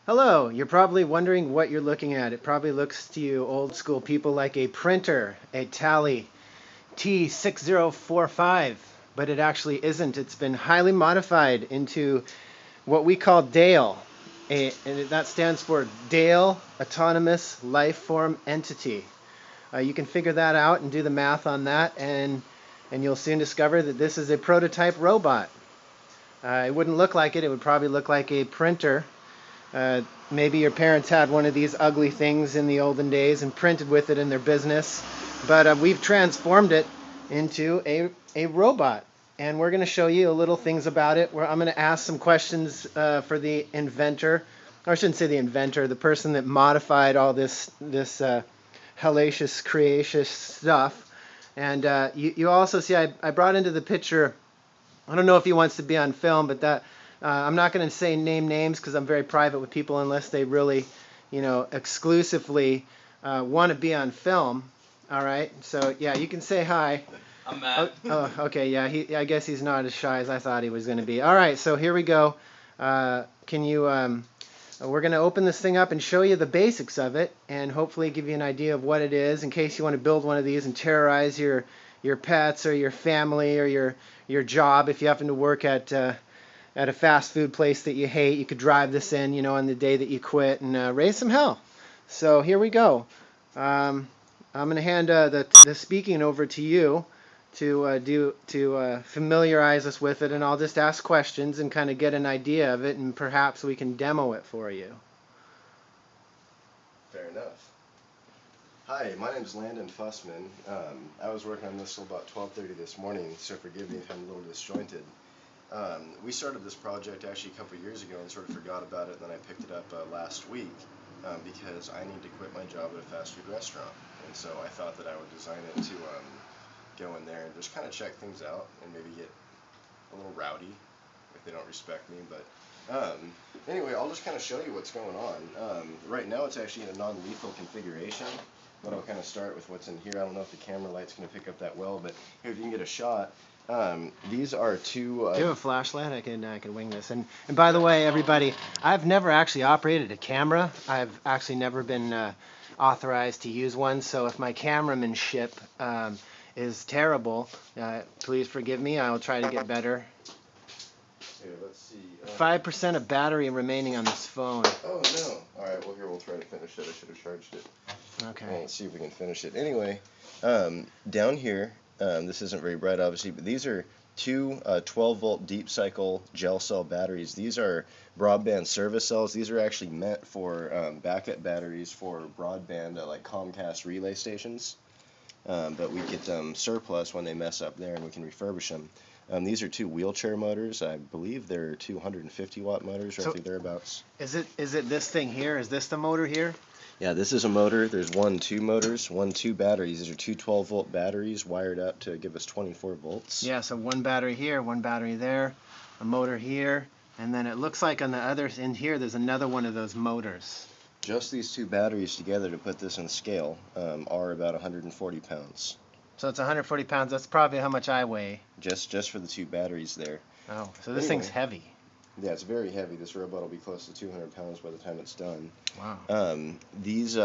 Hello, you're probably wondering what you're looking at. It probably looks to you old school people like a printer, a Tally T6045, but it actually isn't. It's been highly modified into what we call D.A.L.E, and that stands for D.A.L.E Autonomous Life Form Entity. You can figure that out and do the math on that, and you'll soon discover that this is a prototype robot. It wouldn't look like it. It would probably look like a printer. Maybe your parents had one of these ugly things in the olden days and printed with it in their business, but we've transformed it into a robot. And we're going to show you little things about it. I'm going to ask some questions for the inventor. Or I shouldn't say the inventor, the person that modified all this hellacious, creacious stuff. And you also see I brought into the picture, I don't know if he wants to be on film, but that I'm not going to say name names because I'm very private with people unless they really, exclusively want to be on film. All right. So yeah, you can say hi. I'm Matt. Okay. Yeah. I guess he's not as shy as I thought he was going to be. All right. So here we go. Can you? We're going to open this thing up and show you the basics of it, and hopefully give you an idea of what it is in case you want to build one of these and terrorize your pets or your family or your job. If you happen to work at a fast food place that you hate, you could drive this in, on the day that you quit and raise some hell. So here we go. I'm going to hand the speaking over to you to familiarize us with it, and I'll just ask questions and kind of get an idea of it, and perhaps we can demo it for you. Fair enough. Hi, my name is Landon Fussman. I was working on this till about 12:30 this morning, so forgive me if I'm a little disjointed. We started this project actually a couple years ago and sort of forgot about it, and then I picked it up last week because I need to quit my job at a fast food restaurant. And so I thought that I would design it to go in there and just kind of check things out and maybe get a little rowdy if they don't respect me. But anyway, I'll just kind of show you what's going on. Right now it's actually in a non-lethal configuration, but I'll kind of start with what's in here. I don't know if the camera light's going to pick up that well, but here, if you can get a shot. These are two. Do you have a flashlight? I can wing this. And by the way, everybody, I've never actually operated a camera. I've actually never been authorized to use one. So if my cameramanship is terrible, please forgive me. I'll try to get better. Here, let's see. 5% of battery remaining on this phone. Oh no! All right. Well, here we'll try to finish it. I should have charged it. Okay. Well, let's see if we can finish it. Anyway, down here. This isn't very bright, obviously, but these are two 12-volt deep cycle gel cell batteries. These are broadband service cells. These are actually meant for backup batteries for broadband, like Comcast relay stations. But we get them surplus when they mess up there, and we can refurbish them. These are two wheelchair motors. I believe they're 250-watt motors, roughly thereabouts. Is it this thing here? Is this the motor here? Yeah, this is a motor. There's two motors, two batteries. These are two 12-volt batteries wired up to give us 24 volts. Yeah, so one battery here, one battery there, a motor here, and then it looks like on the other end here there's another one of those motors. Just these two batteries together, to put this in scale, are about 140 pounds. So it's 140 pounds. That's probably how much I weigh. Just for the two batteries there. Oh, so this thing's heavy. Yeah, it's very heavy. This robot will be close to 200 pounds by the time it's done. Wow. These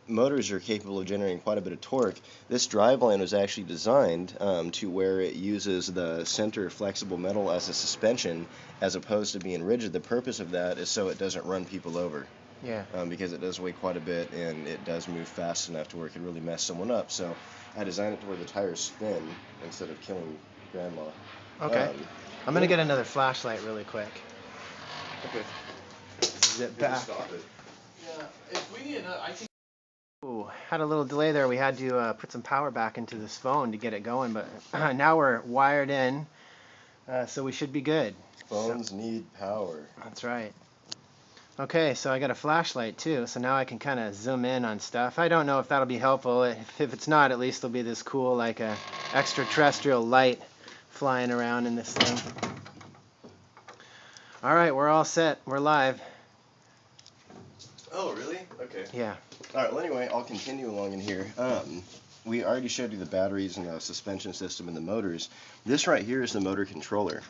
motors are capable of generating quite a bit of torque. This driveline was actually designed to where it uses the center flexible metal as a suspension as opposed to being rigid. The purpose of that is so it doesn't run people over. Yeah. Because it does weigh quite a bit and it does move fast enough to where it could really mess someone up. So I designed it to where the tires spin instead of killing grandma. Okay. I'm going to get another flashlight really quick. Okay. Zip back. Stop it. Yeah, if we need another, I can. Ooh, had a little delay there. We had to put some power back into this phone to get it going, but now we're wired in, so we should be good. Phones need power. That's right. Okay, so I got a flashlight too, so now I can kind of zoom in on stuff. I don't know if that'll be helpful. If it's not, at least there'll be this cool, like a extraterrestrial light flying around in this thing. All right, we're all set. We're live. Oh, really? Okay. Yeah. All right, well, anyway, I'll continue along in here. We already showed you the batteries and the suspension system and the motors. This right here is the motor controller.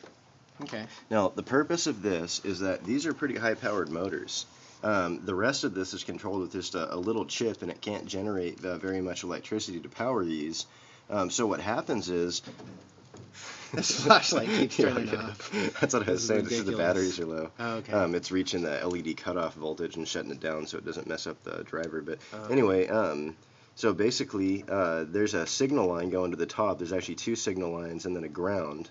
Okay. Now, the purpose of this is that these are pretty high-powered motors. The rest of this is controlled with just a little chip, and it can't generate very much electricity to power these. So what happens is This flashlight keeps Yeah, turning yeah. off. That's what I This was is saying. This is the ridiculous. batteries are low. Oh, okay. It's reaching the LED cutoff voltage and shutting it down so it doesn't mess up the driver. But Okay. anyway, so basically, there's a signal line going to the top. There's actually two signal lines and then a ground.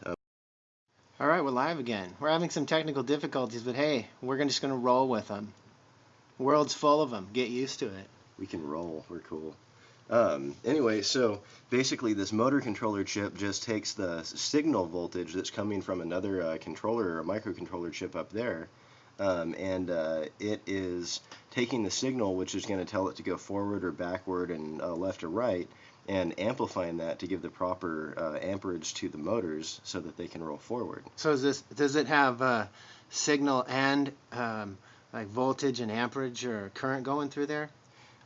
All right, we're live again. We're having some technical difficulties, but hey, we're just going to roll with them. World's full of them. Get used to it. We can roll. We're cool. Anyway, so basically this motor controller chip just takes the signal voltage that's coming from another controller or a microcontroller chip up there, and it is taking the signal, which is going to tell it to go forward or backward and left or right, and amplifying that to give the proper amperage to the motors so that they can roll forward. So does it have signal and like voltage and amperage or current going through there?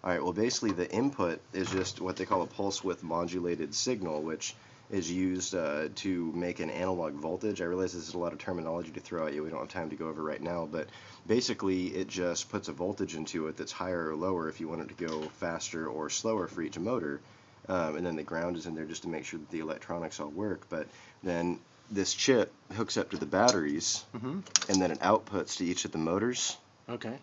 All right, well, basically the input is just what they call a pulse width modulated signal, which is used to make an analog voltage. I realize this is a lot of terminology to throw at you. We don't have time to go over right now, but basically it just puts a voltage into it that's higher or lower if you want it to go faster or slower for each motor. And then the ground is in there just to make sure that the electronics all work. But then this chip hooks up to the batteries, and then it outputs to each of the motors. Okay.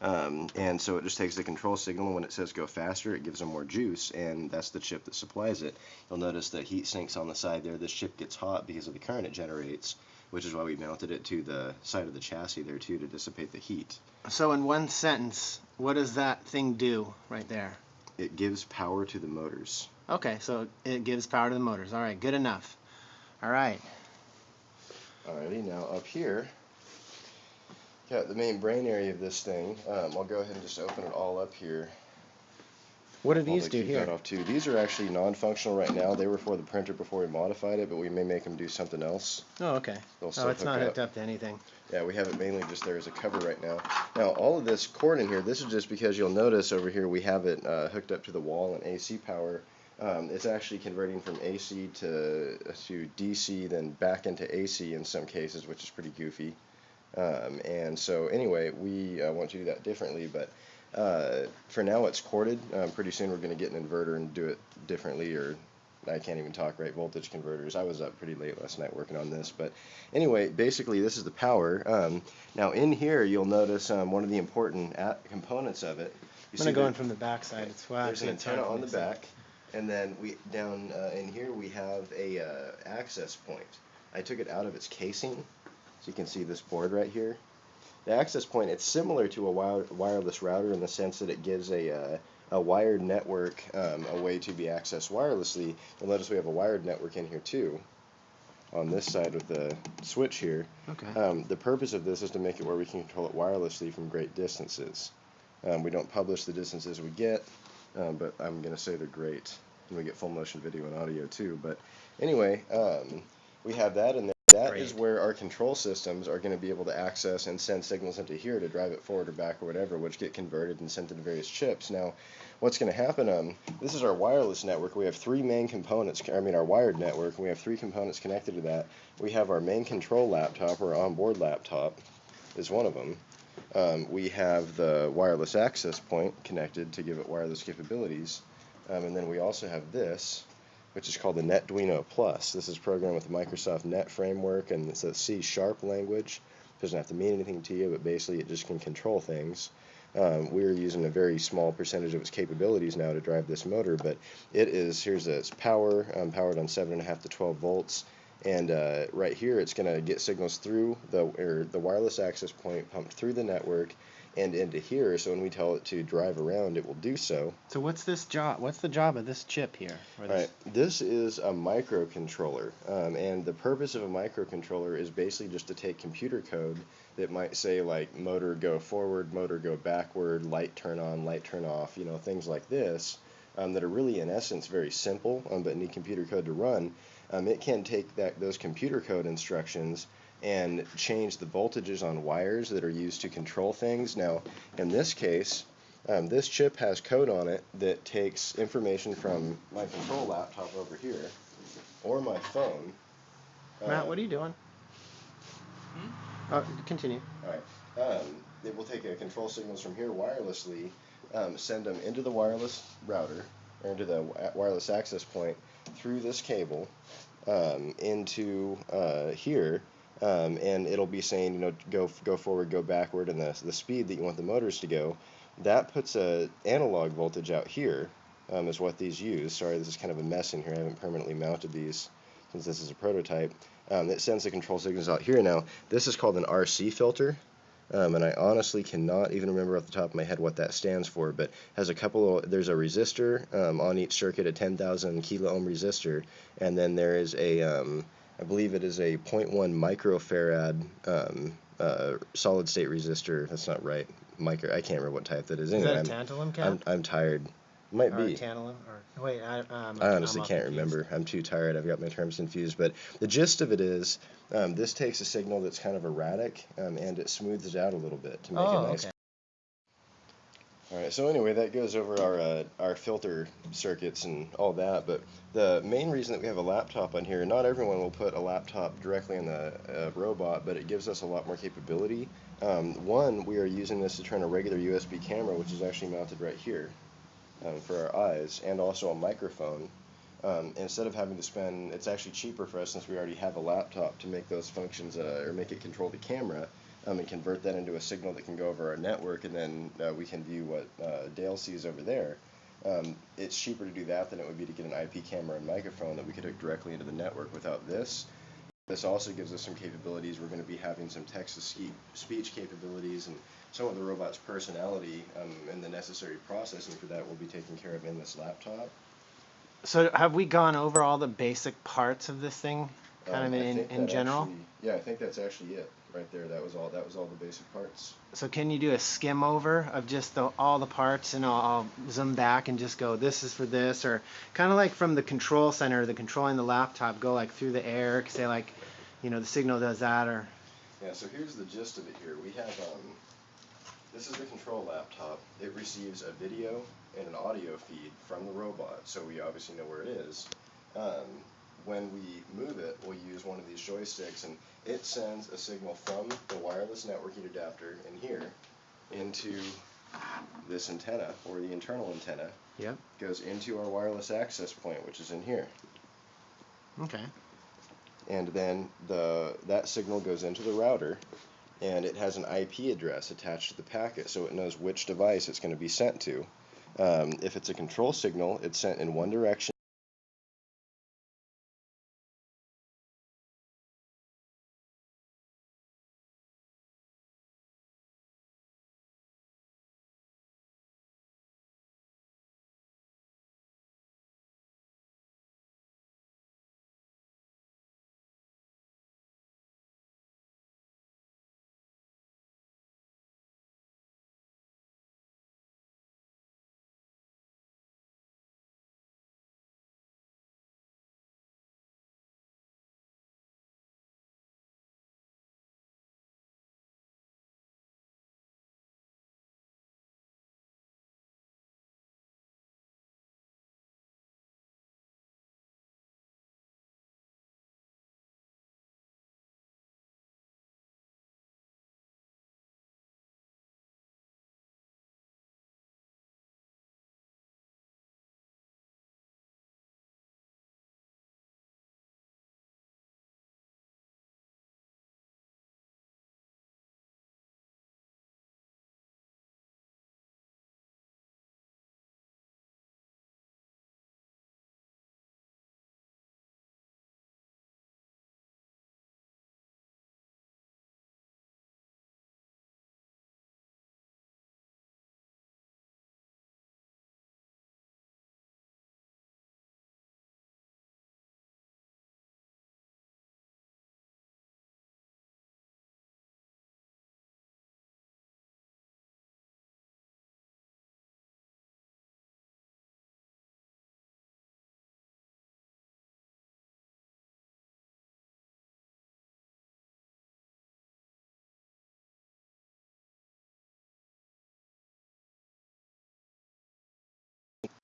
And so it just takes the control signal, and when it says go faster, it gives them more juice, and that's the chip that supplies it. You'll notice the heat sinks on the side there. This chip gets hot because of the current it generates, which is why we mounted it to the side of the chassis there too, to dissipate the heat. So in one sentence, what does that thing do right there? It gives power to the motors. Okay, so it gives power to the motors. All right, good enough. All right. Alrighty, now up here, got the main brain area of this thing. I'll go ahead and just open it all up here. What do While these they do keep here? that off too. These are actually non-functional right now. They were for the printer before we modified it, but we may make them do something else. Oh, okay. They'll Oh, still it's not hook hooked up to anything. Yeah, we have it mainly just there as a cover right now. Now, all of this cord in here, this is just because you'll notice over here we have it hooked up to the wall and AC power. It's actually converting from AC to DC, then back into AC in some cases, which is pretty goofy. And so anyway, we want to do that differently, but for now it's corded. Pretty soon we're going to get an inverter and do it differently, or I can't even talk right, voltage converters. I was up pretty late last night working on this, but anyway, basically this is the power. Now in here you'll notice one of the important components of it. I'm going to go in from the back side. There's an antenna on the back, and then down in here we have a access point. I took it out of its casing, so you can see this board right here. The access point, it's similar to a wireless router in the sense that it gives a wired network, a way to be accessed wirelessly. You'll notice we have a wired network in here too, on this side with the switch here. Okay. The purpose of this is to make it where we can control it wirelessly from great distances. We don't publish the distances we get, but I'm going to say they're great. And we get full motion video and audio too. But anyway, we have that in there. That is where our control systems are going to be able to access and send signals into here to drive it forward or back or whatever, which get converted and sent into various chips. Now, what's going to happen, this is our wireless network. We have three main components, our wired network, and we have three components connected to that. We have our main control laptop, or onboard laptop is one of them. We have the wireless access point connected to give it wireless capabilities. And then we also have this, which is called the NetDuino Plus. This is programmed with the Microsoft Net framework, and it's a C# language. It doesn't have to mean anything to you, but basically it just can control things. We're using a very small percentage of its capabilities now to drive this motor, but here's its power, powered on 7.5 to 12 volts, and right here it's going to get signals through the wireless access point, pumped through the network, and into here, so when we tell it to drive around, it will do so. So what's this job? What's the job of this chip here? Right. This is a microcontroller, and the purpose of a microcontroller is basically just to take computer code that might say like motor go forward, motor go backward, light turn on, light turn off, things like this, that are really in essence very simple, but need computer code to run. It can take those computer code instructions and change the voltages on wires that are used to control things. Now, in this case, this chip has code on it that takes information from my control laptop over here, or my phone. Matt, what are you doing? Oh, continue. All right. it will take control signals from here wirelessly, send them into the wireless router, or into the wireless access point through this cable, into here, and it'll be saying, go forward, go backward, and the speed that you want the motors to go. That puts a analog voltage out here, is what these use. Sorry, this is kind of a mess in here. I haven't permanently mounted these since this is a prototype. It sends the control signals out here. Now, this is called an RC filter. And I honestly cannot even remember off the top of my head what that stands for, but has a couple of, there's a resistor on each circuit, a 10,000 kilo ohm resistor, and then there is a, I believe it is a 0.1 microfarad solid state resistor. That's not right. I can't remember what type that is. Anyway, Is that a tantalum cap? I'm tired. Might or be. tantalum? Or wait, I honestly can't remember. I'm too tired. I've got my terms confused. But the gist of it is, this takes a signal that's kind of erratic, and it smooths it out a little bit to make it nice. Okay. All right. So anyway, that goes over our filter circuits and all that. But the main reason that we have a laptop on here, not everyone will put a laptop directly on the robot, but it gives us a lot more capability. One, we are using this to turn a regular USB camera, which is actually mounted right here. For our eyes, and also a microphone. Instead of having to spend, it's actually cheaper for us since we already have a laptop to make those functions, or make it control the camera, and convert that into a signal that can go over our network, and then we can view what D.A.L.E sees over there. It's cheaper to do that than it would be to get an IP camera and microphone that we could hook directly into the network without this. This also gives us some capabilities. We're going to be having some text-to-speech capabilities, and some of the robot's personality and the necessary processing for that will be taken care of in this laptop. So have we gone over all the basic parts of this thing, kind of in general? Yeah, I think that's actually it right there. That was all the basic parts. So can you do a skim over of just all the parts, and I'll zoom back and just go, this is for this, or kind of like from the control center, the controlling the laptop, go like through the air, say like, the signal does that, or... Yeah, so here's the gist of it here. We have, this is the control laptop. It receives a video and an audio feed from the robot, so we obviously know where it is. When we move it, we'll use one of these joysticks, and it sends a signal from the wireless networking adapter in here into this antenna, or the internal antenna. Yep. Goes into our wireless access point, which is in here. Okay. And then that signal goes into the router, and it has an IP address attached to the packet, so it knows which device it's going to be sent to. If it's a control signal, it's sent in one direction.